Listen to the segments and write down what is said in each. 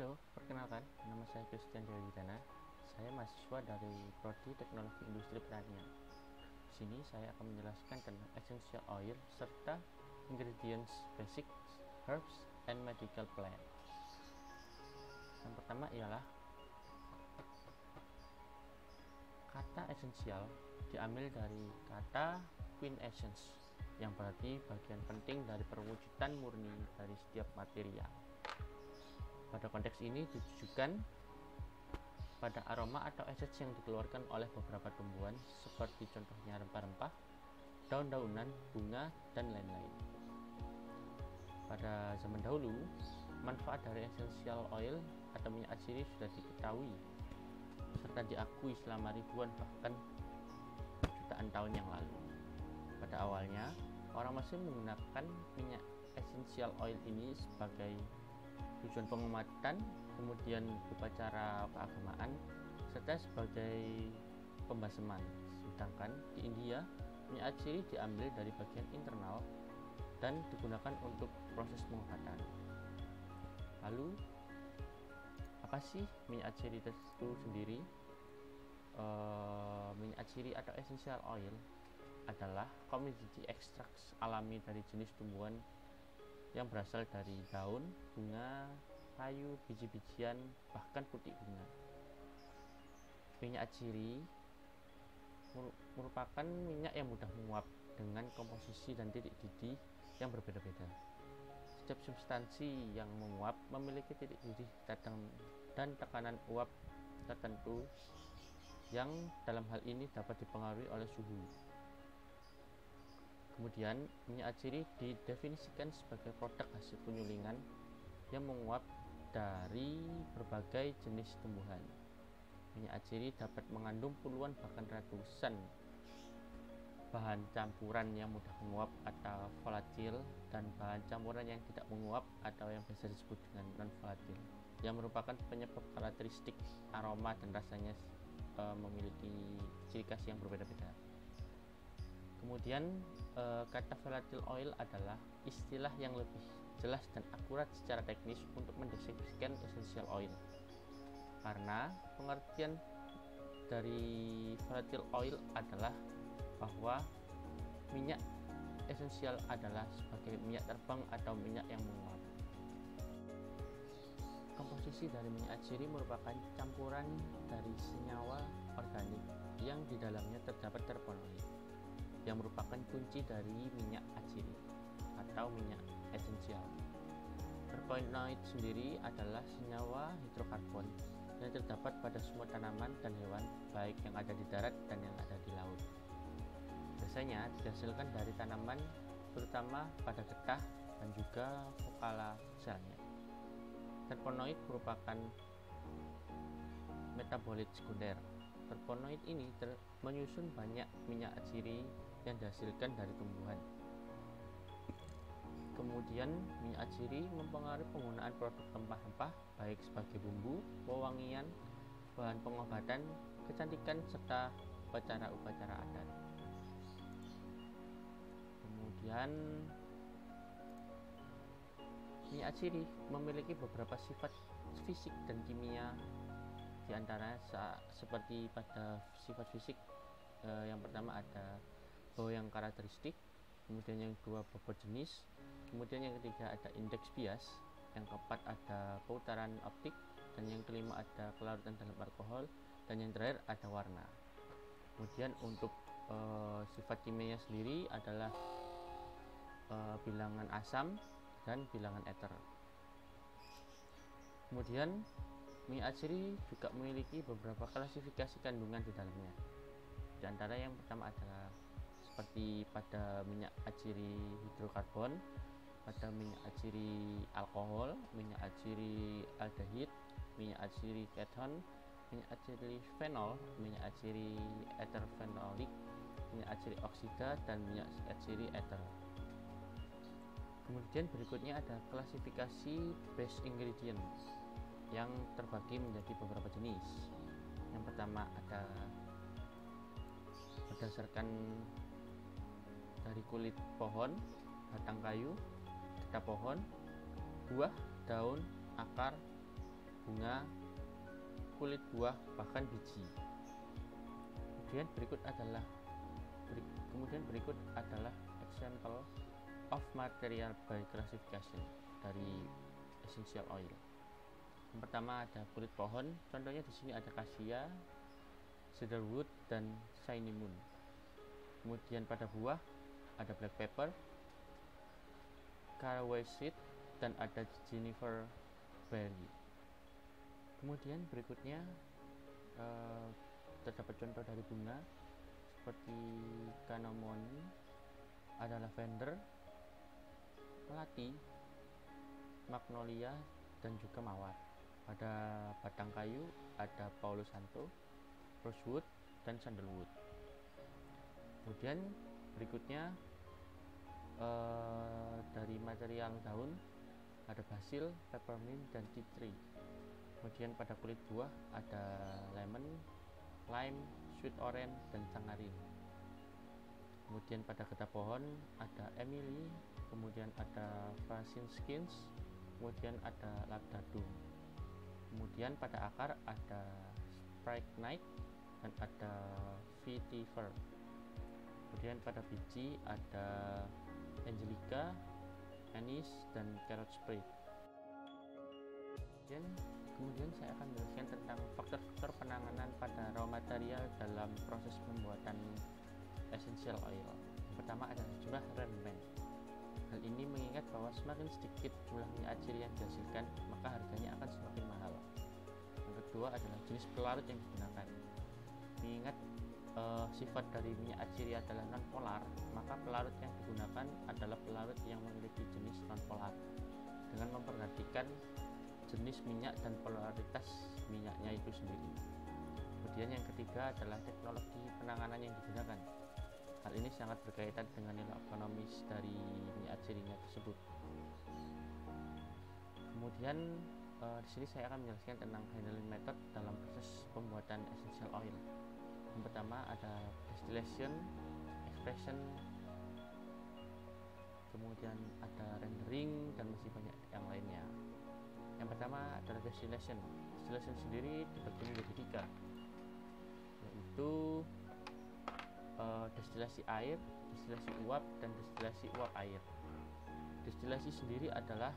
Halo, perkenalkan, nama saya Christian Dewidana. Saya mahasiswa dari Prodi Teknologi Industri Pertanian. Di sini saya akan menjelaskan tentang essential oil serta ingredients basic, herbs, and medical plant. Yang pertama ialah kata esensial diambil dari kata quintessence, yang berarti bagian penting dari perwujudan murni dari setiap material. Pada konteks ini ditujukan pada aroma atau essence yang dikeluarkan oleh beberapa tumbuhan seperti contohnya rempah-rempah, daun-daunan, bunga, dan lain-lain. Pada zaman dahulu, manfaat dari essential oil atau minyak atsiri sudah diketahui serta diakui selama ribuan bahkan jutaan tahun yang lalu. Pada awalnya, orang Mesir menggunakan minyak essential oil ini sebagai tujuan pengobatan, kemudian upacara keagamaan, serta sebagai pembaseman. Sedangkan di India, minyak atsiri diambil dari bagian internal dan digunakan untuk proses pengobatan. Lalu, apa sih minyak atsiri itu sendiri? Minyak atsiri atau essential oil adalah komoditi ekstraks alami dari jenis tumbuhan yang berasal dari daun, bunga, kayu, biji-bijian, bahkan putik bunga. Minyak atsiri merupakan minyak yang mudah menguap dengan komposisi dan titik didih yang berbeda-beda. Setiap substansi yang menguap memiliki titik didih dan tekanan uap tertentu yang dalam hal ini dapat dipengaruhi oleh suhu. Kemudian, minyak atsiri didefinisikan sebagai produk hasil penyulingan yang menguap dari berbagai jenis tumbuhan. Minyak atsiri dapat mengandung puluhan bahkan ratusan bahan campuran yang mudah menguap atau volatil dan bahan campuran yang tidak menguap atau yang biasa disebut dengan non-volatil, yang merupakan penyebab karakteristik aroma dan rasanya memiliki ciri khas yang berbeda-beda. Kemudian kata volatile oil adalah istilah yang lebih jelas dan akurat secara teknis untuk mendeskripsikan essential oil, karena pengertian dari volatile oil adalah bahwa minyak esensial adalah sebagai minyak terbang atau minyak yang menguap. Komposisi dari minyak atsiri merupakan campuran dari senyawa organik yang di dalamnya terdapat terpenoid, yang merupakan kunci dari minyak atsiri atau minyak esensial. Terpenoid sendiri adalah senyawa hidrokarbon yang terdapat pada semua tanaman dan hewan, baik yang ada di darat dan yang ada di laut. Biasanya dihasilkan dari tanaman, terutama pada getah dan juga vokala selnya. Terpenoid merupakan metabolit sekunder. Terpenoid ini menyusun banyak minyak atsiri yang dihasilkan dari tumbuhan. Kemudian, minyak atsiri mempengaruhi penggunaan produk rempah-rempah baik sebagai bumbu, pewangian, bahan pengobatan, kecantikan, serta upacara-upacara adat. Kemudian, minyak atsiri memiliki beberapa sifat fisik dan kimia, di antara seperti pada sifat fisik. Yang pertama ada bau yang karakteristik, kemudian yang kedua bobot jenis, kemudian yang ketiga ada indeks bias, yang keempat ada putaran optik, dan yang kelima ada kelarutan dalam alkohol, dan yang terakhir ada warna. Kemudian untuk sifat kimianya sendiri adalah bilangan asam dan bilangan eter. Kemudian minyak atsiri juga memiliki beberapa klasifikasi kandungan di dalamnya. Di antara yang pertama adalah seperti pada minyak atsiri hidrokarbon, pada minyak atsiri alkohol, minyak atsiri aldehid, minyak atsiri keton, minyak atsiri fenol, minyak atsiri eter fenolik, minyak atsiri oksida, dan minyak atsiri eter. Kemudian berikutnya ada klasifikasi base ingredient yang terbagi menjadi beberapa jenis. Yang pertama ada berdasarkan dari kulit pohon, batang kayu, getah pohon, buah, daun, akar, bunga, kulit buah, bahkan biji. Kemudian berikut adalah example of material by classification dari essential oil. Yang pertama ada kulit pohon, contohnya di sini ada cassia, cedarwood, dan cinnamon. Kemudian pada buah ada black pepper, caraway seed, dan ada juniper berry. Kemudian berikutnya terdapat contoh dari bunga seperti cannamomum, ada lavender, melati, magnolia, dan juga mawar. Pada batang kayu ada Palo Santo, rosewood, dan sandalwood. Kemudian berikutnya dari material daun ada basil, peppermint, dan tea tree. Kemudian pada kulit buah ada lemon, lime, sweet orange, dan tangerine. Kemudian pada getah pohon ada emily, kemudian ada Frankincense, kemudian ada labdadum. Kemudian pada akar ada strychnite dan ada vetiver. Kemudian pada biji ada angelica, anise, dan carrot spread. Kemudian saya akan menjelaskan tentang faktor-faktor penanganan pada raw material dalam proses pembuatan essential oil. Yang pertama adalah jumlah rendemen. Hal ini mengingat bahwa semakin sedikit jumlah minyak aciri yang dihasilkan, maka harganya akan semakin mahal. Yang kedua adalah jenis pelarut yang digunakan. Mengingat sifat dari minyak aciri adalah non-polar, maka pelarut yang digunakan adalah pelarut yang memiliki jenis non-polar dengan memperhatikan jenis minyak dan polaritas minyaknya itu sendiri. Kemudian yang ketiga adalah teknologi penanganan yang digunakan. Hal ini sangat berkaitan dengan nilai ekonomis dari minyak acirinya tersebut. Kemudian di sini saya akan menjelaskan tentang handling method dalam proses pembuatan essential oil. Yang pertama ada distillation, extraction, kemudian ada rendering, dan masih banyak yang lainnya. Yang pertama adalah distillation. Distillation sendiri dibagi menjadi 3, yaitu destilasi air, destilasi uap, dan destilasi uap air. Destilasi sendiri adalah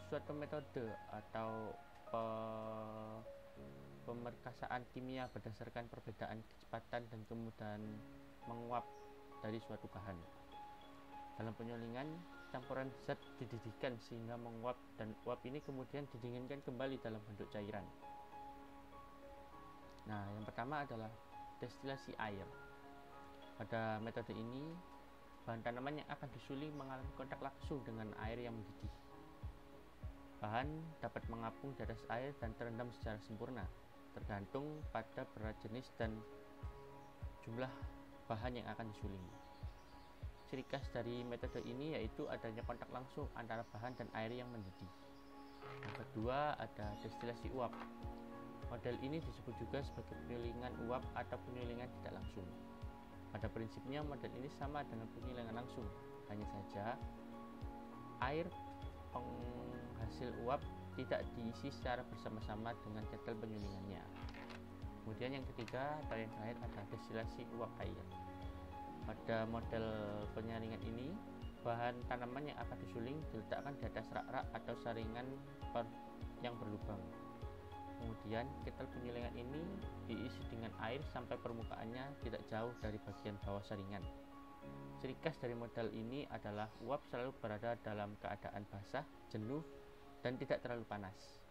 suatu metode atau pemerkasaan kimia berdasarkan perbedaan kecepatan dan kemudahan menguap dari suatu bahan. Dalam penyulingan, campuran zat dididihkan sehingga menguap, dan uap ini kemudian didinginkan kembali dalam bentuk cairan. Nah, yang pertama adalah destilasi air. Pada metode ini, bahan tanaman yang akan disuling mengalami kontak langsung dengan air yang mendidih. Bahan dapat mengapung di atas air dan terendam secara sempurna, tergantung pada berat jenis dan jumlah bahan yang akan disuling. Ciri khas dari metode ini yaitu adanya kontak langsung antara bahan dan air yang mendidih. Yang kedua ada destilasi uap. Model ini disebut juga sebagai penyulingan uap atau penyulingan tidak langsung. Pada prinsipnya model ini sama dengan penyulingan langsung, hanya saja air penghasil uap tidak diisi secara bersama-sama dengan ketel penyulingannya. Kemudian yang ketiga atau yang terakhir ada destilasi uap air. Pada model penyaringan ini, bahan tanaman yang akan disuling diletakkan di atas rak-rak atau saringan yang berlubang. Kemudian ketel penyulingan ini diisi dengan air sampai permukaannya tidak jauh dari bagian bawah saringan. Ciri khas dari model ini adalah uap selalu berada dalam keadaan basah, jenuh, dan tidak terlalu panas.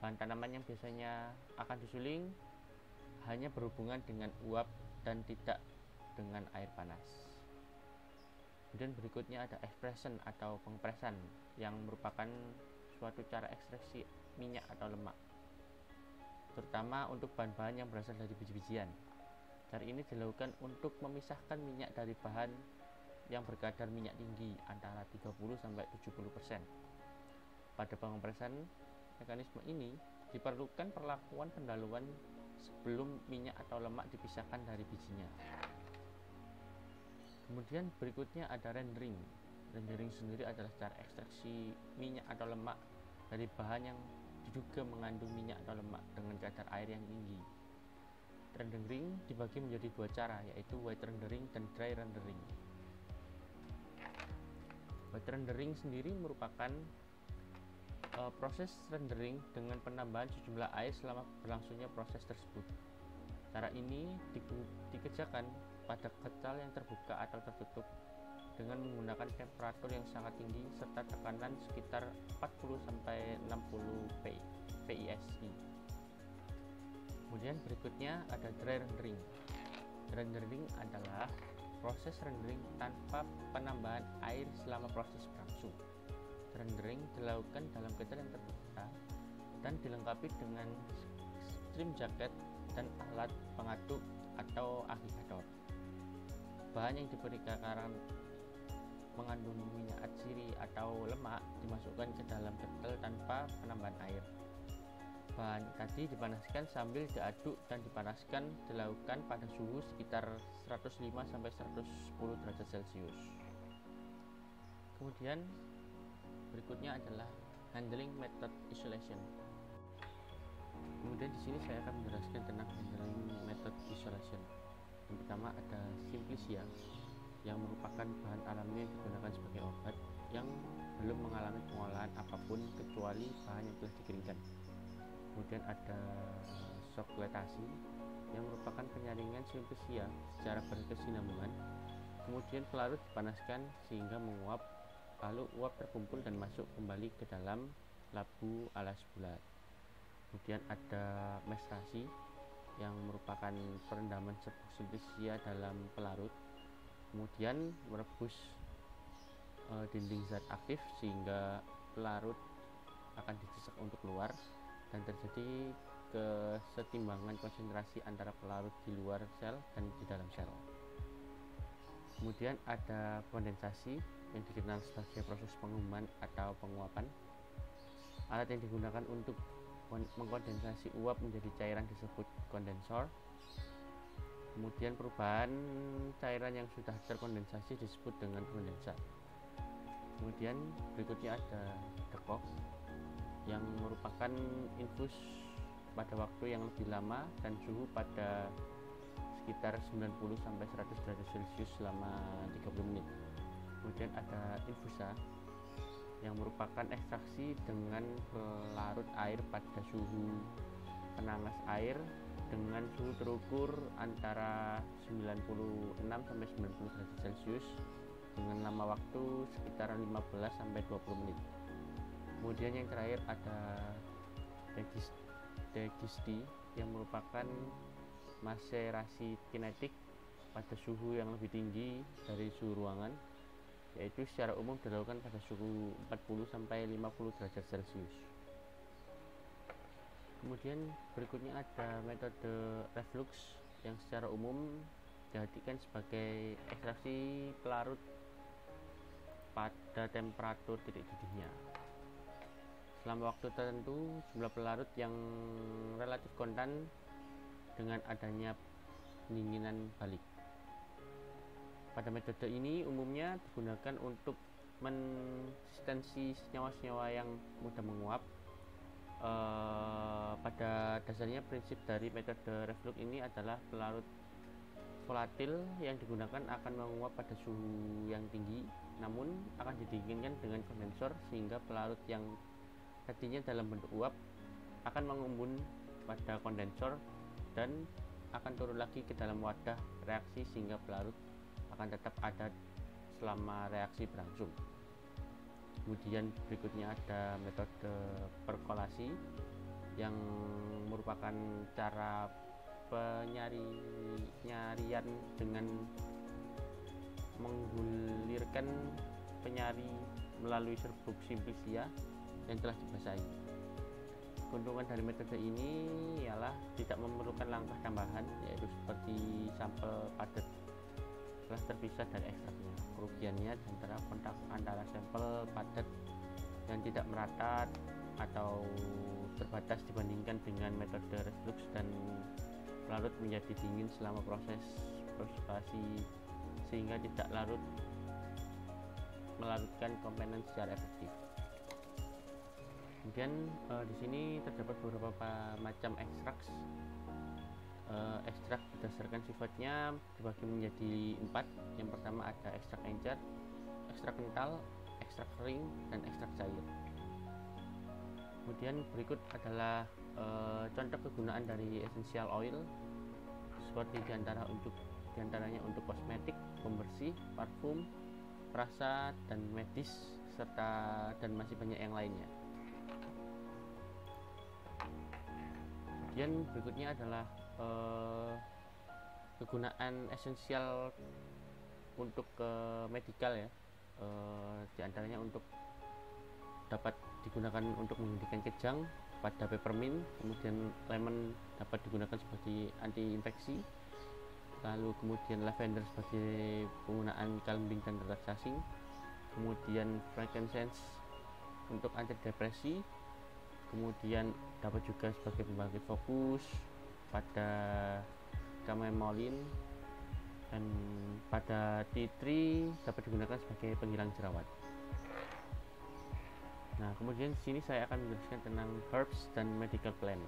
Bahan tanaman yang biasanya akan disuling hanya berhubungan dengan uap dan tidak dengan air panas. Kemudian berikutnya ada expression atau pengpresan, yang merupakan suatu cara ekstraksi minyak atau lemak, terutama untuk bahan-bahan yang berasal dari biji-bijian. Cara ini dilakukan untuk memisahkan minyak dari bahan yang berkadar minyak tinggi antara 30-70%. Pada pengompresan mekanisme ini diperlukan perlakuan pendahuluan sebelum minyak atau lemak dipisahkan dari bijinya. Kemudian berikutnya ada rendering. Rendering sendiri adalah cara ekstraksi minyak atau lemak dari bahan yang diduga mengandung minyak atau lemak dengan kadar air yang tinggi. Rendering dibagi menjadi dua cara, yaitu wet rendering dan dry rendering. Wet rendering sendiri merupakan proses rendering dengan penambahan sejumlah air selama berlangsungnya proses tersebut. Cara ini dikerjakan pada kecal yang terbuka atau tertutup dengan menggunakan temperatur yang sangat tinggi serta tekanan sekitar 40-60 PSI. Kemudian berikutnya ada dry rendering. Dry rendering adalah proses rendering tanpa penambahan air selama proses berlangsung. Rendering dilakukan dalam kecal yang terbuka dan dilengkapi dengan stream jacket dan alat pengaduk atau agregator. Bahan yang diberi takaran mengandung minyak atsiri atau lemak dimasukkan ke dalam ketel tanpa penambahan air. Bahan tadi dipanaskan sambil diaduk dan dipanaskan dilakukan pada suhu sekitar 105-110 derajat Celcius. Kemudian berikutnya adalah handling method isolation. Kemudian di sini saya akan menjelaskan tentang handling method isolation. Yang pertama ada Simplicia, yang merupakan bahan alami yang digunakan sebagai obat yang belum mengalami pengolahan apapun kecuali bahan yang telah dikeringkan. Kemudian ada sokletasi, yang merupakan penyaringan Simplicia secara berkesinambungan. Kemudian pelarut dipanaskan sehingga menguap, lalu uap terkumpul dan masuk kembali ke dalam labu alas bulat. Kemudian ada mestrasi, yang merupakan perendaman serbuk Simplicia dalam pelarut. Kemudian merebus dinding zat aktif sehingga pelarut akan didesak untuk keluar dan terjadi kesetimbangan konsentrasi antara pelarut di luar sel dan di dalam sel. Kemudian ada kondensasi, yang dikenal sebagai proses penguman atau penguapan. Alat yang digunakan untuk mengkondensasi uap menjadi cairan disebut kondensor. Kemudian perubahan cairan yang sudah terkondensasi disebut dengan kondensa. Kemudian berikutnya ada dekok, yang merupakan infus pada waktu yang lebih lama dan suhu pada sekitar 90-100 derajat Celcius selama 30 menit. Kemudian ada infusa, yang merupakan ekstraksi dengan pelarut air pada suhu penanas air dengan suhu terukur antara 96-90 derajat Celcius dengan lama waktu sekitar 15-20 menit. Kemudian yang terakhir ada degisti, yang merupakan maserasi kinetik pada suhu yang lebih tinggi dari suhu ruangan, yaitu secara umum dilakukan pada suhu 40-50 derajat Celcius. Kemudian berikutnya ada metode reflux, yang secara umum diartikan sebagai ekstraksi pelarut pada temperatur titik didihnya. Selama waktu tertentu, jumlah pelarut yang relatif konstan dengan adanya pendinginan balik. Pada metode ini umumnya digunakan untuk mensistensi senyawa-senyawa yang mudah menguap. Pada dasarnya prinsip dari metode reflux ini adalah pelarut volatil yang digunakan akan menguap pada suhu yang tinggi, namun akan didinginkan dengan kondensor sehingga pelarut yang tadinya dalam bentuk uap akan mengembun pada kondensor dan akan turun lagi ke dalam wadah reaksi sehingga pelarut akan tetap ada selama reaksi berlangsung. Kemudian berikutnya ada metode perkolasi, yang merupakan cara penyarian dengan menggulirkan penyari melalui serbuk Simplicia yang telah dibasahi. Keuntungan dari metode ini ialah tidak memerlukan langkah tambahan, yaitu seperti sampel padat telah terpisah dari ekstraknya. Kerugiannya antara kontak antara sampel padat yang tidak merata atau terbatas dibandingkan dengan metode reflux dan pelarut menjadi dingin selama proses prosesasi sehingga tidak melarutkan komponen secara efektif. Kemudian di sini terdapat beberapa macam ekstrak. Ekstrak berdasarkan sifatnya dibagi menjadi 4. Yang pertama ada ekstrak encer, ekstrak kental, ekstrak kering, dan ekstrak cair. Kemudian berikut adalah contoh kegunaan dari essential oil, seperti diantaranya untuk kosmetik, pembersih, parfum, perasa, dan medis, dan masih banyak yang lainnya. Kemudian berikutnya adalah kegunaan esensial untuk medikal ya, diantaranya untuk dapat digunakan untuk menghentikan kejang pada peppermint, kemudian lemon dapat digunakan sebagai anti infeksi, lalu kemudian lavender sebagai penggunaan calming dan relaksasi, kemudian frankincense untuk antidepresi, kemudian dapat juga sebagai pembangkit fokus pada chamomile, dan pada tea tree dapat digunakan sebagai penghilang jerawat. Nah, kemudian di sini saya akan menjelaskan tentang herbs dan medical plant.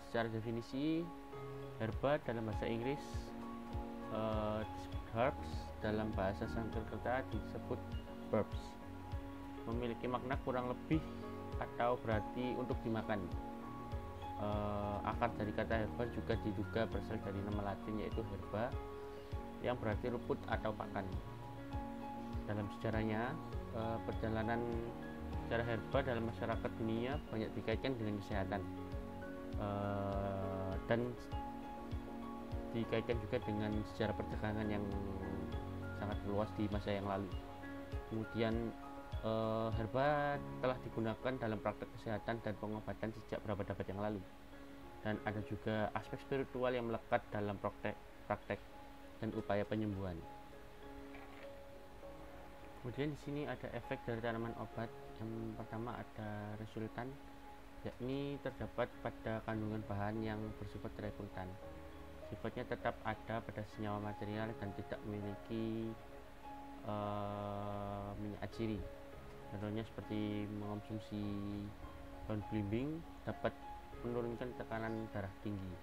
Secara definisi, herba dalam bahasa Inggris disebut herbs, dalam bahasa Sanskerta disebut herbs. Memiliki makna kurang lebih atau berarti untuk dimakan. Akar dari kata herba juga diduga berasal dari nama Latin yaitu herba, yang berarti rumput atau pakan. Dalam sejarahnya, perjalanan secara herba dalam masyarakat dunia banyak dikaitkan dengan kesehatan, dan dikaitkan juga dengan sejarah perdagangan yang sangat luas di masa yang lalu. Kemudian herba telah digunakan dalam praktek kesehatan dan pengobatan sejak berabad-abad yang lalu, dan ada juga aspek spiritual yang melekat dalam praktek dan upaya penyembuhan. Kemudian di sini ada efek dari tanaman obat. Yang pertama ada resultan, yakni terdapat pada kandungan bahan yang bersifat resultan. Sifatnya tetap ada pada senyawa material dan tidak memiliki minyak aciri. Contohnya seperti mengonsumsi daun belimbing dapat menurunkan tekanan darah tinggi.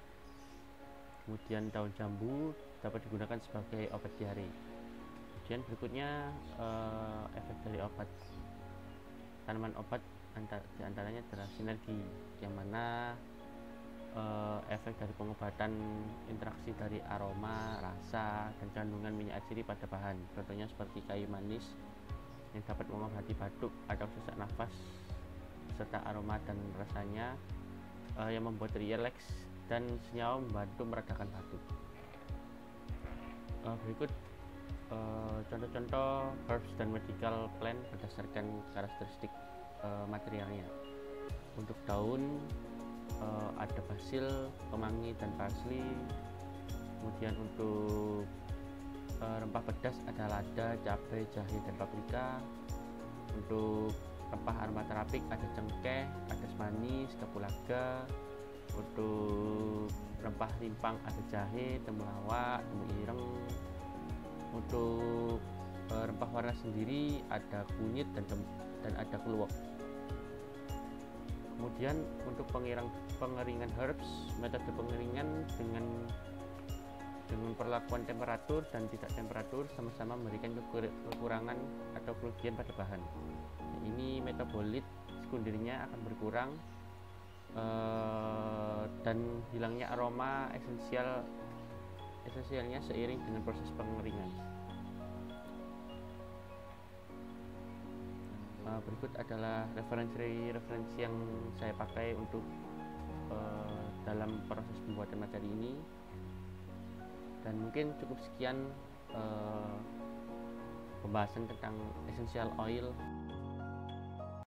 Kemudian daun jambu dapat digunakan sebagai obat diare. Kemudian berikutnya efek dari obat. Tanaman obat diantaranya adalah sinergi, yang mana efek dari pengobatan interaksi dari aroma, rasa, dan kandungan minyak aciri pada bahan. Contohnya seperti kayu manis yang dapat mengobati batuk atau sesak nafas, serta aroma dan rasanya yang membuat rileks, dan senyawa membantu meredakan batuk. Berikut contoh-contoh herbs dan medical plant berdasarkan karakteristik materialnya. Untuk daun ada basil, kemangi, dan parsley. Kemudian untuk rempah pedas ada lada, cabai, jahe, dan paprika. Untuk rempah aromaterapik ada cengkeh, adas manis, kapulaga. Untuk rempah rimpang ada jahe, temulawak, temu ireng. Untuk rempah warna sendiri ada kunyit dan ada keluak. Kemudian untuk pengeringan herbs, metode pengeringan dengan perlakuan temperatur dan tidak temperatur sama-sama memberikan kekurangan atau kerugian pada bahan. Ini metabolit sekundernya akan berkurang, dan hilangnya aroma esensialnya seiring dengan proses pengeringan. Berikut adalah referensi yang saya pakai untuk dalam proses pembuatan materi ini, dan mungkin cukup sekian pembahasan tentang essential oil.